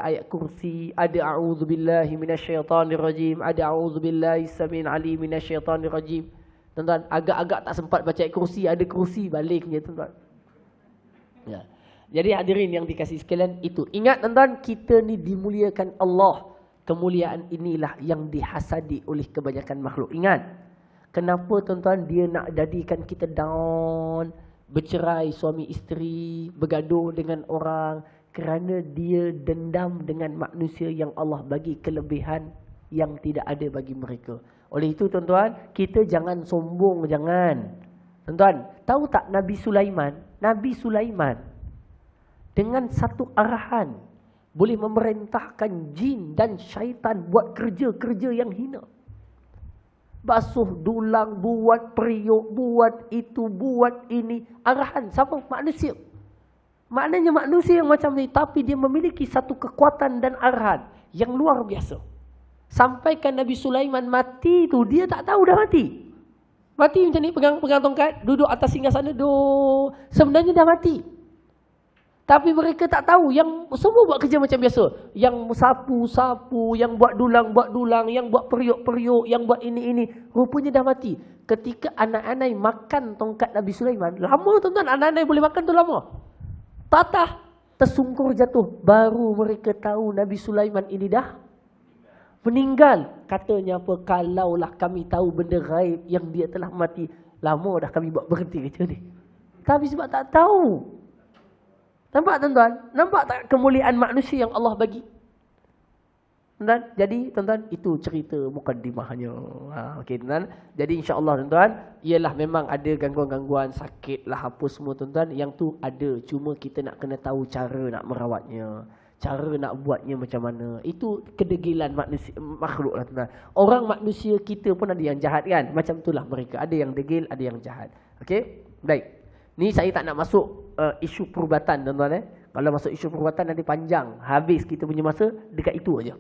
ayat kursi, ada a'udzubillahi minasyaitanirrajim, ada a'udzubillahi samil alim minasyaitanirrajim. Tuan-tuan, agak-agak tak sempat baca ayat kursi, ada kursi baliknya tuan-tuan. Ya. Jadi hadirin yang dikasihi sekalian, itu ingat tuan-tuan, kita ni dimuliakan Allah. Kemuliaan inilah yang dihasadi oleh kebanyakan makhluk. Ingat, kenapa tuan-tuan dia nak jadikan kita down, bercerai suami isteri, bergaduh dengan orang? Kerana dia dendam dengan manusia yang Allah bagi kelebihan yang tidak ada bagi mereka. Oleh itu tuan-tuan, kita jangan sombong, jangan. Tuan-tuan, tahu tak Nabi Sulaiman? Nabi Sulaiman dengan satu arahan boleh memerintahkan jin dan syaitan buat kerja-kerja yang hina. Basuh dulang, buat periuk, buat itu, buat ini. Arahan siapa? Manusia. Maknanya manusia yang macam ni, tapi dia memiliki satu kekuatan dan arahan yang luar biasa. Sampaikan Nabi Sulaiman mati tu, dia tak tahu dah mati. Mati macam ni, pegang tongkat, duduk atas singgasana, sebenarnya dah mati. Tapi mereka tak tahu, yang semua buat kerja macam biasa. Yang sapu-sapu, yang buat dulang, yang buat periuk-periuk, yang buat ini. Rupanya dah mati. Ketika anak-anak makan tongkat Nabi Sulaiman, lama tuan-tuan, anak-anak boleh makan tu lama. Patah, tersungkur jatuh. Baru mereka tahu Nabi Sulaiman ini dah meninggal. Katanya apa? Kalaulah kami tahu benda gaib yang dia telah mati, lama dah kami buat berhenti kerja ni. Tapi sebab tak tahu. Nampak tuan-tuan? Nampak tak kemuliaan manusia yang Allah bagi? Tuan-tuan, jadi tuan-tuan, itu cerita mukaddimahnya. Okey tuan-tuan. Jadi insya-Allah tuan-tuan, ialah memang ada gangguan-gangguan, sakit lah apa semua tuan-tuan, yang tu ada. Cuma kita nak kena tahu cara nak merawatnya, cara nak buatnya macam mana. Itu kedegilan manusia, makhluk lah tuan-tuan. Orang manusia kita pun ada yang jahat kan? Macam itulah mereka. Ada yang degil, ada yang jahat. Okey? Baik. Ni saya tak nak masuk isu perubatan tuan-tuan. Kalau masuk isu perubatan nanti panjang. Habis kita punya masa dekat itu aja.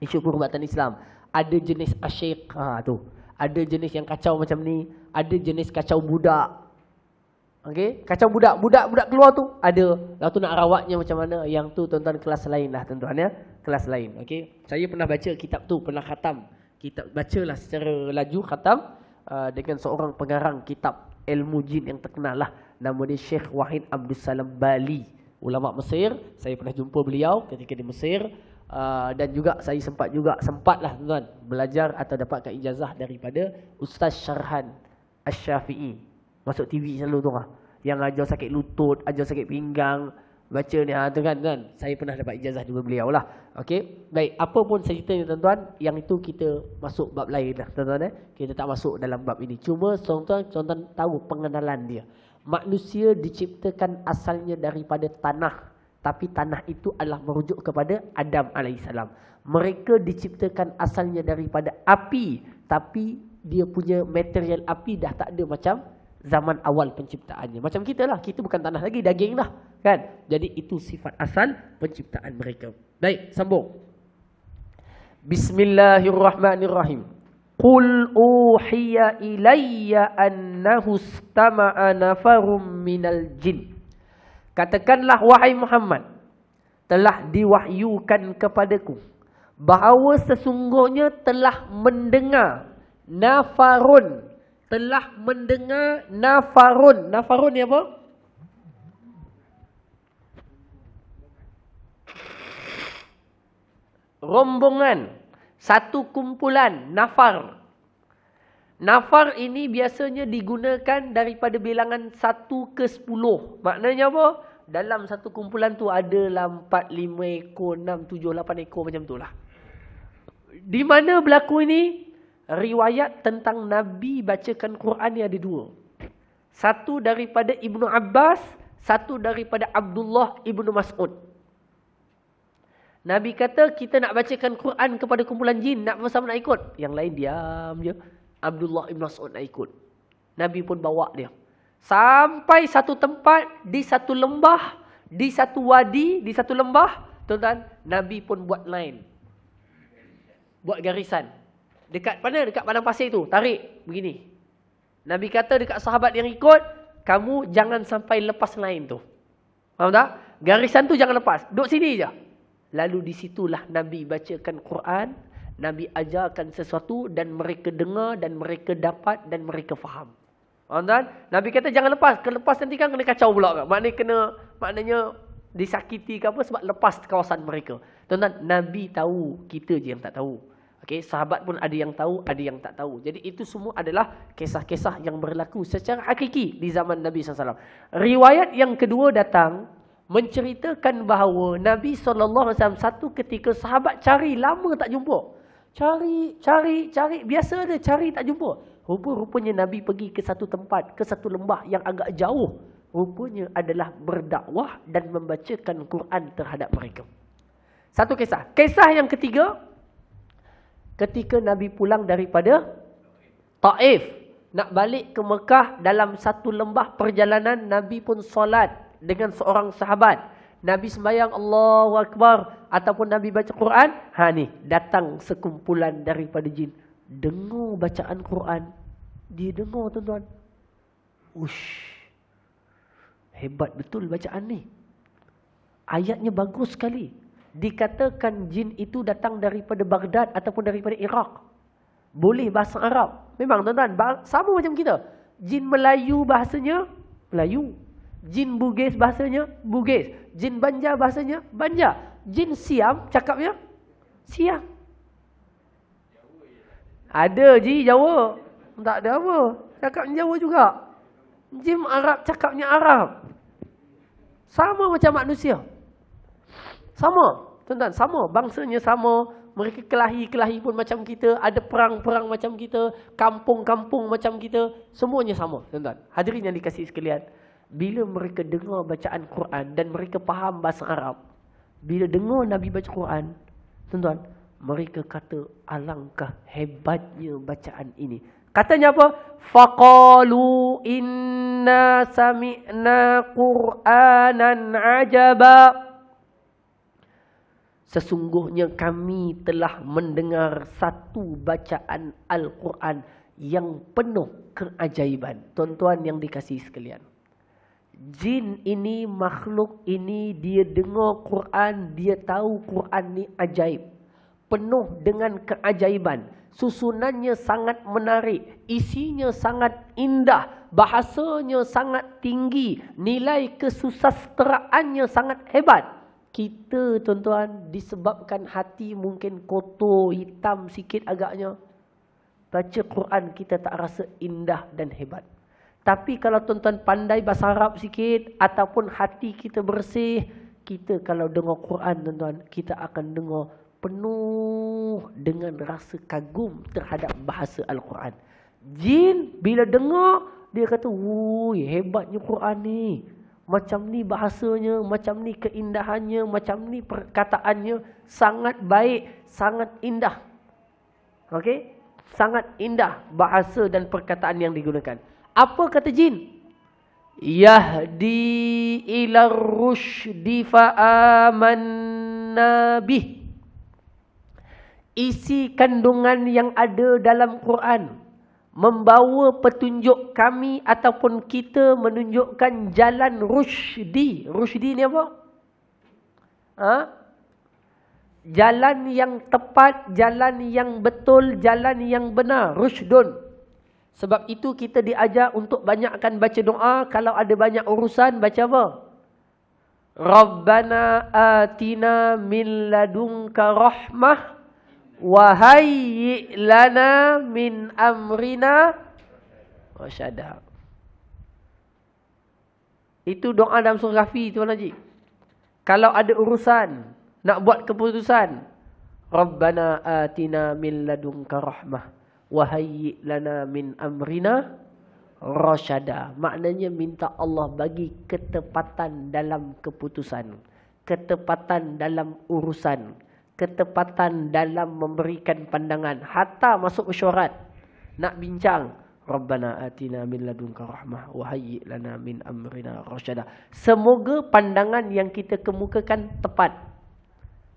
Isu perubatan Islam. Ada jenis asyik, tu. Ada jenis yang kacau macam ni. Ada jenis kacau budak. Okey, kacau budak. Budak keluar tu ada. Lalu tu nak rawatnya macam mana? Yang tu tuan-tuan kelas lain lah tuan-tuan ya. Kelas lain. Okey. Saya pernah baca kitab tu, pernah khatam. Kitab bacalah secara laju khatam dengan seorang pengarang kitab ilmu jin yang terkenal lah. Nama dia Syekh Wahid Abdul Salam Bali, ulama Mesir. Saya pernah jumpa beliau ketika di Mesir. Dan juga saya sempatlah tuan-tuan belajar atau dapatkan ijazah daripada Ustaz Syarhan Asy-Syafi'i. Masuk TV selalu tu lah. Yang ajar sakit lutut, ajar sakit pinggang, baca ni tu kan. Saya pernah dapat ijazah daripada beliau lah. Okey. Baik, apa pun ceritanya tuan-tuan, yang itu kita masuk bab lain lah tuan-tuan. Kita tak masuk dalam bab ini. Cuma tuan-tuan tahu pengenalan dia. Manusia diciptakan asalnya daripada tanah. Tapi tanah itu adalah merujuk kepada Adam AS. Mereka diciptakan asalnya daripada api. Tapi dia punya material api dah tak ada macam zaman awal penciptaannya. Macam kita lah. Kita bukan tanah lagi, daging dah. Kan? Jadi itu sifat asal penciptaan mereka. Baik, sambung. Bismillahirrahmanirrahim. Qul uhiya ilayya annahu istama'a nafarum minal jin. Katakanlah wahai Muhammad, telah diwahyukan kepadaku bahawa sesungguhnya telah mendengar nafarun. Telah mendengar nafarun. Nafarun ni apa? Rombongan. Satu kumpulan. Nafar. Nafar ini biasanya digunakan daripada bilangan 1 ke 10. Maknanya apa? Dalam satu kumpulan tu adalah 4, 5 ekor, 6, 7, 8 ekor macam tu lah. Di mana berlaku ini? Riwayat tentang Nabi bacakan Quran ni ada 2. Satu daripada Ibnu Abbas, satu daripada Abdullah Ibnu Mas'ud. Nabi kata kita nak bacakan Quran kepada kumpulan jin, nak bersama nak ikut. Yang lain diam je. Abdullah Ibn Mas'ud nak ikut. Nabi pun bawa dia. Sampai satu tempat, di satu lembah, di satu wadi, di satu lembah. Tuan-tuan, Nabi pun buat line. Buat garisan. Dekat mana? Dekat padang pasir tu. Tarik. Begini. Nabi kata dekat sahabat yang ikut, kamu jangan sampai lepas line tu. Faham tak? Garisan tu jangan lepas. Duduk sini je. Lalu disitulah Nabi bacakan Quran, Nabi ajarkan sesuatu dan mereka dengar dan mereka dapat dan mereka faham. Tuan-tuan, Nabi kata jangan lepas. Kalau lepas nanti kan kena kacau pula kan. Maknanya disakiti ke apa sebab lepas kawasan mereka. Tuan-tuan, Nabi tahu, kita je yang tak tahu. Okey, sahabat pun ada yang tahu, ada yang tak tahu. Jadi itu semua adalah kisah-kisah yang berlaku secara hakiki di zaman Nabi SAW. Riwayat yang kedua datang menceritakan bahawa Nabi SAW satu ketika sahabat cari, lama tak jumpa. Cari. Biasa ada cari tak jumpa. Rupanya Nabi pergi ke satu tempat, ke satu lembah yang agak jauh. Rupanya adalah berdakwah dan membacakan Quran terhadap mereka. Satu kisah. Kisah yang ketiga, ketika Nabi pulang daripada Taif, nak balik ke Mekah, dalam satu lembah perjalanan, Nabi pun solat dengan seorang sahabat. Nabi sembahyang Allahu Akbar ataupun Nabi baca Quran. Ni datang sekumpulan daripada jin. Dengar bacaan Quran. Dia dengar, tuan-tuan. Ush. Hebat betul bacaan ni. Ayatnya bagus sekali. Dikatakan jin itu datang daripada Baghdad ataupun daripada Iraq. Boleh bahasa Arab. Memang, tuan-tuan, sama macam kita. Jin Melayu bahasanya Melayu. Jin Bugis bahasanya Bugis. Jin Banjar bahasanya Banjar. Jin Siam cakapnya Siam. Ada je Jawa. Tak ada apa. Cakapnya Jawa juga. Jin Arab cakapnya Arab. Sama macam manusia. Sama. Tuan-tuan, sama. Bangsanya sama. Mereka kelahi pun macam kita. Ada perang-perang macam kita. Kampung-kampung macam kita. Semuanya sama, tuan-tuan. Hadirin yang dikasihi sekalian. Bila mereka dengar bacaan Quran dan mereka faham bahasa Arab. Bila dengar Nabi baca Quran, tuan-tuan, mereka kata alangkah hebatnya bacaan ini. Katanya apa? Faqalu inna sami'na Qur'anan ajaba. Sesungguhnya kami telah mendengar satu bacaan Al-Quran yang penuh keajaiban. Tuan-tuan yang dikasihi sekalian. Jin ini, makhluk ini, dia dengar Quran, dia tahu Quran ni ajaib. Penuh dengan keajaiban. Susunannya sangat menarik. Isinya sangat indah. Bahasanya sangat tinggi. Nilai kesusastraannya sangat hebat. Kita, tuan-tuan, disebabkan hati mungkin kotor, hitam sikit agaknya. Baca Quran kita tak rasa indah dan hebat. Tapi kalau tuan-tuan pandai bahasa Arab sikit ataupun hati kita bersih, kita kalau dengar Quran, tuan-tuan, kita akan dengar penuh dengan rasa kagum terhadap bahasa Al-Quran. Jin bila dengar, dia kata, "Wuih, hebatnya Quran ni. Macam ni bahasanya, macam ni keindahannya, macam ni perkataannya, sangat baik, sangat indah." Okey? Sangat indah bahasa dan perkataan yang digunakan. Apa kata jin? Yahdi ila rusydi fa'amanna bih. Isi kandungan yang ada dalam Quran membawa petunjuk kami ataupun kita menunjukkan jalan rusydi. Rusydi ni apa? Jalan yang tepat, jalan yang betul, jalan yang benar. Rusydun. Sebab itu kita diajar untuk banyakkan baca doa. Kalau ada banyak urusan, baca apa? Rabbana atina min ladunka rahmah wa hayyi lana min amrina rasyada. Itu doa dalam surah Kahfi, Tuan Haji. Kalau ada urusan, nak buat keputusan, Rabbana atina min ladunka rahmah wa hayyi lana min amrina rasyada. Maknanya minta Allah bagi ketepatan dalam keputusan, ketepatan dalam urusan, ketepatan dalam memberikan pandangan. Hatta masuk mesyuarat, nak bincang, Rabbana atina min ladunka rahmah wa hayyi lana min amrina rasyada. Semoga pandangan yang kita kemukakan tepat.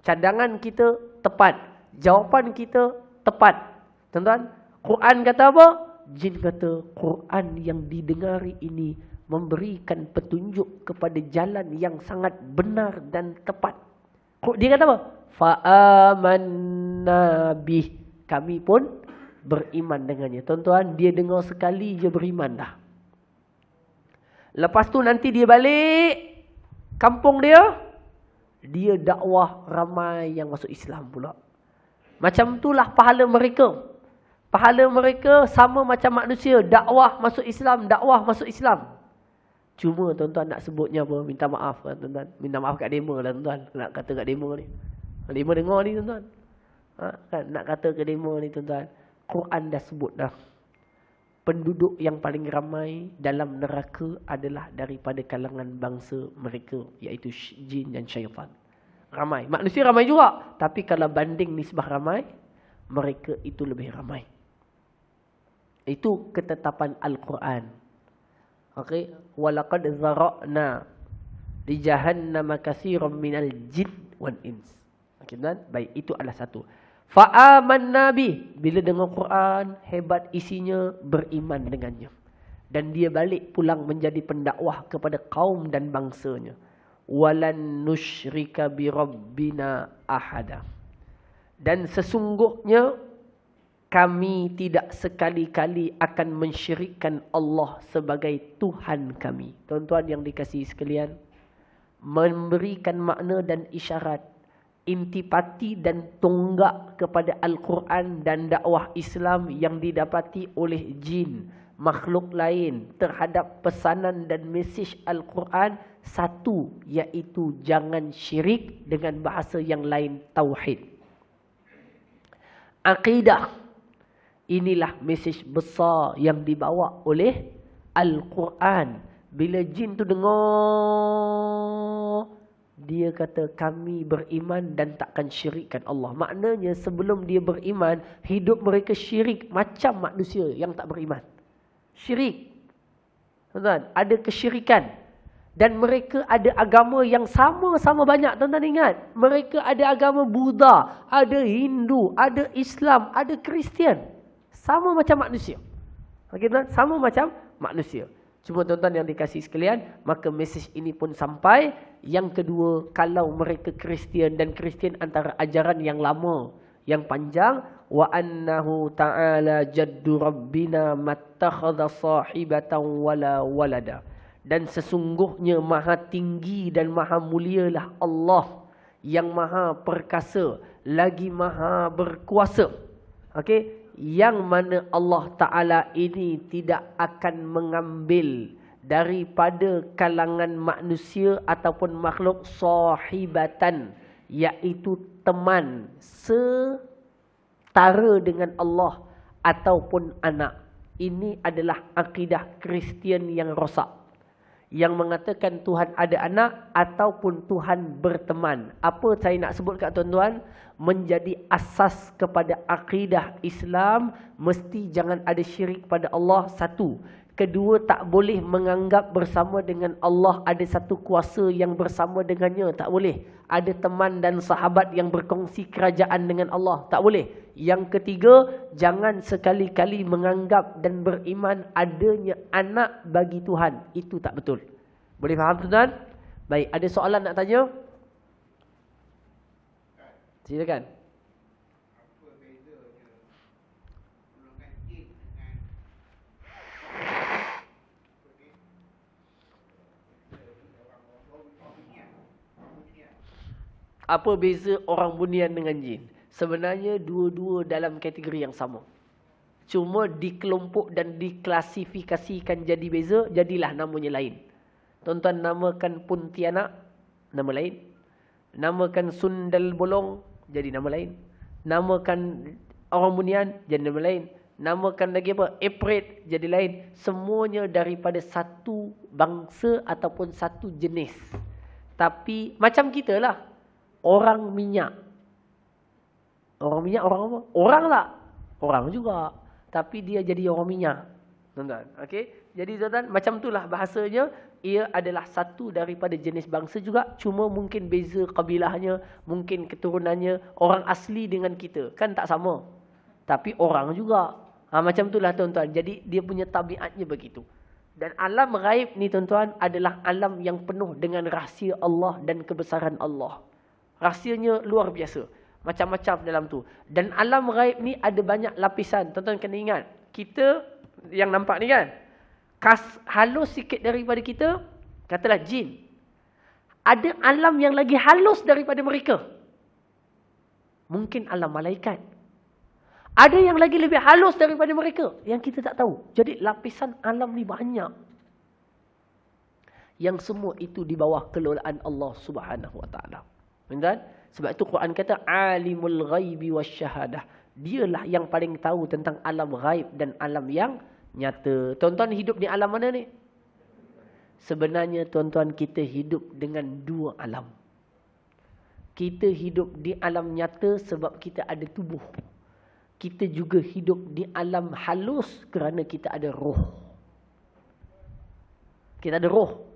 Cadangan kita tepat. Jawapan kita tepat. Tuan-tuan, Quran kata apa? Jin kata Quran yang didengari ini memberikan petunjuk kepada jalan yang sangat benar dan tepat. Dia kata apa? Fa'amanna bih. Kami pun beriman dengannya. Tuan-tuan, dia dengar sekali je beriman dah. Lepas tu nanti dia balik kampung dia dakwah ramai yang masuk Islam pula. Macam itulah pahala mereka. Pahala mereka sama macam manusia. Dakwah masuk Islam, dakwah masuk Islam. Cuma tuan-tuan nak sebutnya apa? Minta maaf kan tuan-tuan. Minta maaf kat demo lah tuan-tuan. Nak kata kat demo ni. Demo dengar ni tuan-tuan. Kan? Nak kata ke demo ni tuan-tuan. Quran dah sebut dah. Penduduk yang paling ramai dalam neraka adalah daripada kalangan bangsa mereka. Iaitu jin dan syaitan. Ramai. Manusia ramai juga. Tapi kalau banding nisbah ramai, mereka itu lebih ramai. Itu ketetapan Al-Quran. Okey, walaqad zara'na li jahannam katsiran minal jin wal ins. Okey kan? Baik, itu adalah satu. Fa'amanna bi, bila dengar Quran, hebat isinya, beriman dengannya. Dan dia balik pulang menjadi pendakwah kepada kaum dan bangsanya. Walan nusyrika bi rabbina ahada. Dan sesungguhnya kami tidak sekali-kali akan mensyirikkan Allah sebagai Tuhan kami. Tuan-tuan yang dikasihi sekalian, memberikan makna dan isyarat, intipati dan tonggak kepada Al-Quran dan dakwah Islam yang didapati oleh jin, makhluk lain terhadap pesanan dan mesej Al-Quran, satu, iaitu jangan syirik, dengan bahasa yang lain tauhid. Aqidah. Inilah mesej besar yang dibawa oleh Al-Quran. Bila jin tu dengar, dia kata kami beriman dan takkan syirikkan Allah. Maknanya sebelum dia beriman, hidup mereka syirik macam manusia yang tak beriman. Syirik. Tuan-tuan, ada kesyirikan. Dan mereka ada agama yang sama-sama banyak. Tuan-tuan ingat, mereka ada agama Buddha, ada Hindu, ada Islam, ada Kristian. Sama macam manusia. Okey tuan, sama macam manusia. Cuma tuan-tuan yang dikasihi sekalian, maka mesej ini pun sampai. Yang kedua, kalau mereka Kristian, dan Kristian antara ajaran yang lama, yang panjang, wa annahu ta'ala jaddu rabbina mattakhadha sahibatan wala walada. Dan sesungguhnya maha tinggi dan maha mulialah Allah yang maha perkasa lagi maha berkuasa. Okey, yang mana Allah Ta'ala ini tidak akan mengambil daripada kalangan manusia ataupun makhluk sahibatan, iaitu teman setara dengan Allah ataupun anak. Ini adalah akidah Kristian yang rosak, yang mengatakan Tuhan ada anak ataupun Tuhan berteman. Apa saya nak sebut kat tuan-tuan? Menjadi asas kepada akidah Islam, mesti jangan ada syirik pada Allah, satu. Kedua, tak boleh menganggap bersama dengan Allah ada satu kuasa yang bersama dengannya. Tak boleh. Ada teman dan sahabat yang berkongsi kerajaan dengan Allah. Tak boleh. Yang ketiga, jangan sekali-kali menganggap dan beriman adanya anak bagi Tuhan. Itu tak betul. Boleh faham tuan-tuan? Baik, ada soalan nak tanya? Silakan. Apa beza orang bunian dengan jin? Sebenarnya dua-dua dalam kategori yang sama. Cuma dikelompok dan diklasifikasikan jadi beza, jadilah namanya lain. Tuan-tuan namakan Pontianak, nama lain. Namakan Sundal Bolong, jadi nama lain. Namakan orang bunian, jadi nama lain. Namakan lagi apa? Epret, jadi lain. Semuanya daripada satu bangsa ataupun satu jenis. Tapi macam kita lah. Orang minyak. Orang minyak orang apa? Orang tak? Orang juga. Tapi dia jadi orang minyak. Tuan-tuan. Okey? Jadi tuan-tuan, macam itulah bahasanya. Ia adalah satu daripada jenis bangsa juga. Cuma mungkin beza kabilahnya. Mungkin keturunannya. Orang asli dengan kita. Kan tak sama. Tapi orang juga. Macam itulah tuan-tuan. Jadi dia punya tabiatnya begitu. Dan alam ghaib ni tuan-tuan adalah alam yang penuh dengan rahsia Allah dan kebesaran Allah. Rahsianya luar biasa. Macam-macam dalam tu. Dan alam ghaib ni ada banyak lapisan. Tuan-tuan kena ingat. Kita yang nampak ni kan. Halus sikit daripada kita. Katalah jin. Ada alam yang lagi halus daripada mereka. Mungkin alam malaikat. Ada yang lagi lebih halus daripada mereka. Yang kita tak tahu. Jadi lapisan alam ni banyak. Yang semua itu di bawah kelolaan Allah Subhanahu Wa Taala. Betul? Sebab itu Quran kata alimul ghaibi wasyahadah. Dialah yang paling tahu tentang alam ghaib dan alam yang nyata. Tuan-tuan hidup di alam mana ni? Sebenarnya tuan-tuan kita hidup dengan dua alam. Kita hidup di alam nyata sebab kita ada tubuh. Kita juga hidup di alam halus kerana kita ada roh. Kita ada roh.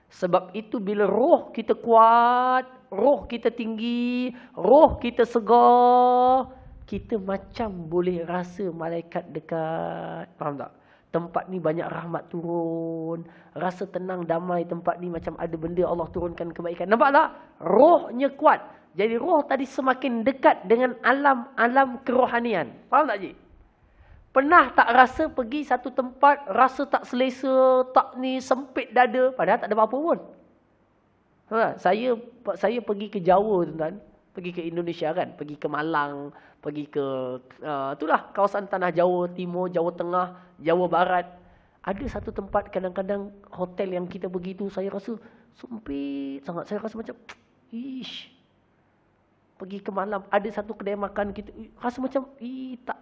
Sebab itu bila roh kita kuat, roh kita tinggi, roh kita segar, kita macam boleh rasa malaikat dekat. Faham tak? Tempat ni banyak rahmat turun, rasa tenang, damai tempat ni macam ada benda Allah turunkan kebaikan. Nampak tak? Rohnya kuat. Jadi roh tadi semakin dekat dengan alam-alam kerohanian. Faham tak, Cik? Pernah tak rasa pergi satu tempat, rasa tak selesa, tak ni, sempit dada, padahal tak ada apa-apa pun. Saya pergi ke Jawa, tuan-tuan. Pergi ke Indonesia kan, pergi ke Malang, pergi ke itulah kawasan tanah Jawa Timur, Jawa Tengah, Jawa Barat. Ada satu tempat kadang-kadang hotel yang kita pergi tu saya rasa sempit sangat. Saya rasa macam ish. Pergi ke malam ada satu kedai makan kita rasa macam tak.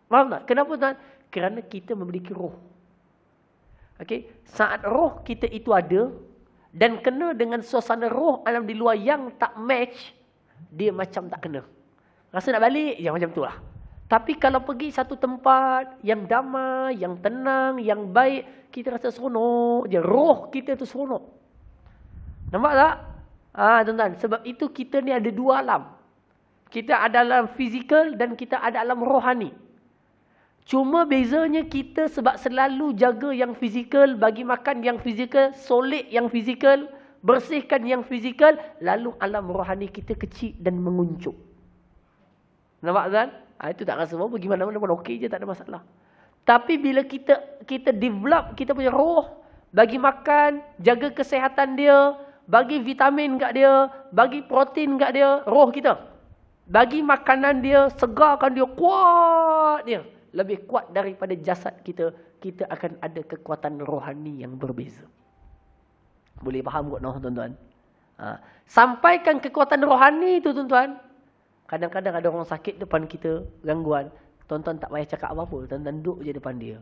Faham tak? Kenapa tuan? Kerana kita memiliki roh. Okey, saat roh kita itu ada dan kena dengan suasana roh alam di luar yang tak match, dia macam tak kena. Rasa nak balik je macam tu lah. Tapi kalau pergi satu tempat yang damai, yang tenang, yang baik, kita rasa seronok je. Roh kita tu seronok. Nampak tak? Tuan-tuan, sebab itu kita ni ada dua alam. Kita ada alam fizikal dan kita ada alam rohani. Cuma bezanya kita sebab selalu jaga yang fizikal, bagi makan yang fizikal, solid yang fizikal, bersihkan yang fizikal, lalu alam rohani kita kecil dan menguncup. Nampak kan? Itu tak rasa apa, pergi mana-mana pun okey je, tak ada masalah. Tapi bila kita develop kita punya roh, bagi makan, jaga kesihatan dia, bagi vitamin kat dia, bagi protein kat dia, roh kita. Bagi makanan dia, segarkan dia, kuat dia. Lebih kuat daripada jasad kita, kita akan ada kekuatan rohani yang berbeza. Boleh faham kot noh, tuan-tuan? Sampaikan kekuatan rohani tu, tuan-tuan. Kadang-kadang ada orang sakit depan kita, gangguan. Tuan-tuan tak payah cakap apa-apa. Tuan-tuan duduk je depan dia.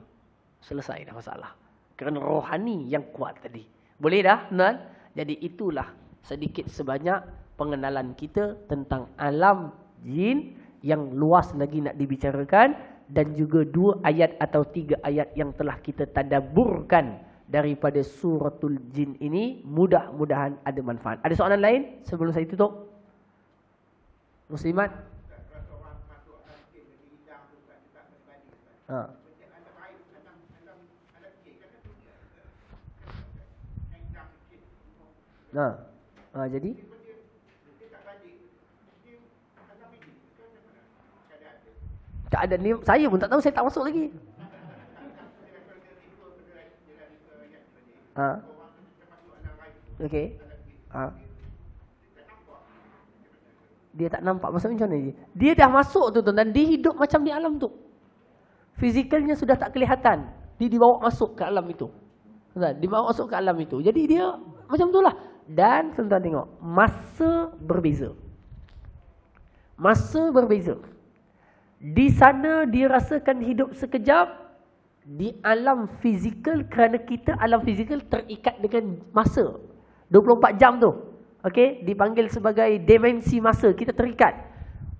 Selesai dah masalah. Kerana rohani yang kuat tadi. Boleh dah, tuan-tuan? Jadi itulah sedikit sebanyak pengenalan kita tentang alam jin yang luas lagi nak dibicarakan. Dan juga 2 ayat atau 3 ayat yang telah kita tadabburkan daripada suratul jin ini. Mudah-mudahan ada manfaat. Ada soalan lain sebelum saya tutup? Muslimat? Jadi? Keadaan ni, saya pun tak tahu, saya tak masuk lagi. Okey. Dia tak nampak, maksudnya macam mana? Dia dah masuk tu tuan-tuan, dia hidup macam di alam tu. Fizikalnya sudah tak kelihatan. Dia dibawa masuk ke alam itu. Tuan-tuan, dibawa masuk ke alam itu. Jadi dia macam itulah. Dan tuan-tuan tengok, masa berbeza. Masa berbeza. Di sana dia rasakan hidup sekejap. Di alam fizikal, kerana kita alam fizikal terikat dengan masa 24 jam tu. Okey, dipanggil sebagai dimensi masa. Kita terikat.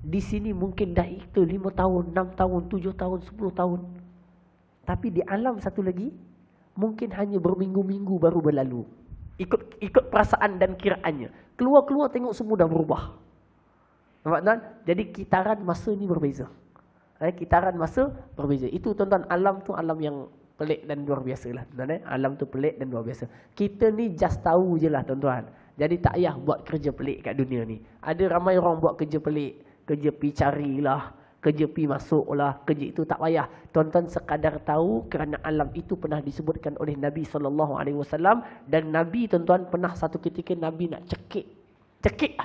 Di sini mungkin dah itu 5 tahun, 6 tahun, 7 tahun, 10 tahun. Tapi di alam satu lagi, mungkin hanya berminggu-minggu baru berlalu. Ikut perasaan dan kiraannya. Keluar-keluar tengok semua dah berubah. Nampak tuan? Jadi kitaran masa ni berbeza. Kitaran masa berbeza. Itu tuan-tuan, alam tu alam yang pelik dan luar biasa lah. Alam tu pelik dan luar biasa. Kita ni just tahu je lah tuan-tuan. Jadi tak payah buat kerja pelik kat dunia ni. Ada ramai orang buat kerja pelik. Kerja pi carilah, kerja pi masuklah, kerja itu tak payah. Tuan-tuan sekadar tahu kerana alam itu pernah disebutkan oleh Nabi SAW. Dan Nabi tuan-tuan pernah satu ketika Nabi nak cekik. Cekik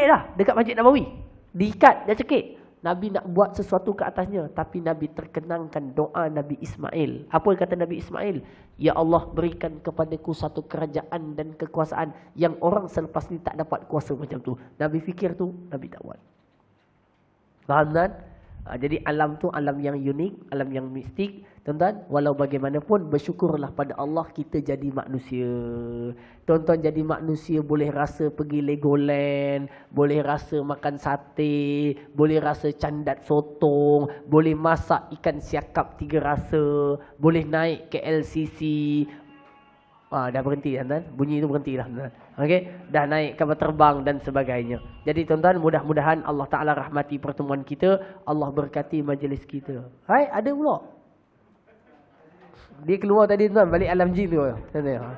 lah dekat Masjid Nabawi. Diikat, dia cekik. Nabi nak buat sesuatu ke atasnya. Tapi Nabi terkenangkan doa Nabi Ismail. Apa kata Nabi Ismail? Ya Allah, berikan kepadaku satu kerajaan dan kekuasaan yang orang selepas ni tak dapat kuasa macam tu. Nabi fikir tu, Nabi tak buat. Faham kan? Jadi alam tu alam yang unik, alam yang mistik. Tuan-tuan, walau bagaimanapun bersyukurlah pada Allah kita jadi manusia. Tuan-tuan jadi manusia boleh rasa pergi Legoland, boleh rasa makan sate, boleh rasa candat sotong, boleh masak ikan siakap 3 rasa, boleh naik ke LCC. Dah berhenti tuan-tuan. Bunyi tu berhenti dah tuan-tuan. Okey, dah naik kapal terbang dan sebagainya. Jadi tuan-tuan, mudah-mudahan Allah Taala rahmati pertemuan kita, Allah berkati majlis kita. Hai, ada pula. Dia keluar tadi tuan, balik alam jin tu. Tuan-tuan.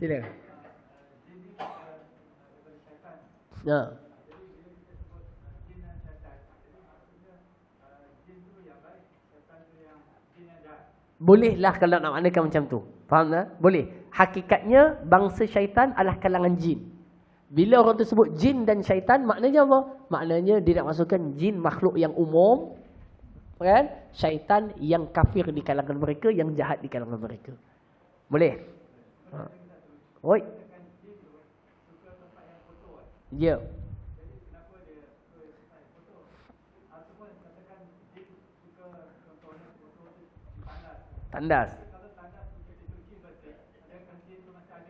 Sila. Ya. Bolehlah kalau nak maknakan macam tu. Faham tak? Boleh. Hakikatnya bangsa syaitan adalah kalangan jin. Bila orang tu sebut jin dan syaitan, maknanya apa? Maknanya dia nak masukkan jin makhluk yang umum, kan? Syaitan yang kafir di kalangan mereka, yang jahat di kalangan mereka. Boleh? Oi. Ya. Tandas.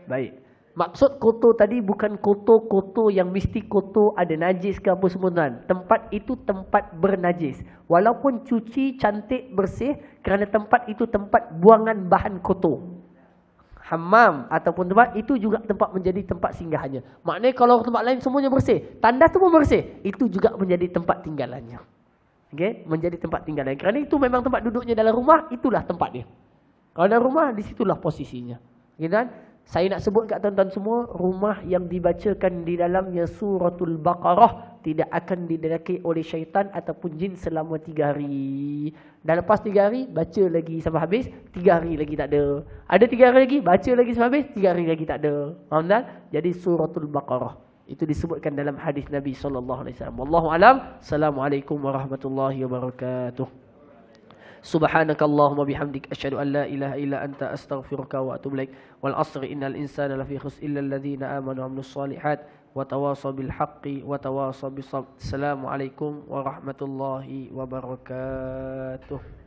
Baik. Maksud kotor tadi bukan kotor-kotor yang mesti kotor ada najis ke apa semua tuan. Tempat itu tempat bernajis. Walaupun cuci cantik bersih, kerana tempat itu tempat buangan bahan kotor. Hammam ataupun tempat itu juga tempat menjadi tempat singgahannya. Maknanya kalau tempat lain semuanya bersih, tandas tu pun bersih, itu juga menjadi tempat tinggalannya. Okey, menjadi tempat tinggalan. Kerana itu memang tempat duduknya dalam rumah, itulah tempat dia. Kalau dalam rumah, di situlah posisinya. Okey kan? Saya nak sebut kat tuan-tuan semua, rumah yang dibacakan di dalamnya suratul Baqarah tidak akan didedaki oleh syaitan ataupun jin selama 3 hari. Dan lepas 3 hari, baca lagi sampai habis, 3 hari lagi tak ada. Ada 3 hari lagi, baca lagi sampai habis, 3 hari lagi tak ada. Faham tak? Jadi suratul Baqarah. Itu disebutkan dalam hadis Nabi SAW. Wallahu alam. Assalamualaikum warahmatullahi wabarakatuh. Subhanakallahumma bihamdik asyhadu an la ilaha illa anta astaghfiruka wa atubu ilaik. Wal 'asri innal insana lafi khusr illa alladhina amanu wa 'amilus shalihat wa tawasaw bil haqqi wa tawasaw bis sabr. Assalamualaikum warahmatullahi wabarakatuh.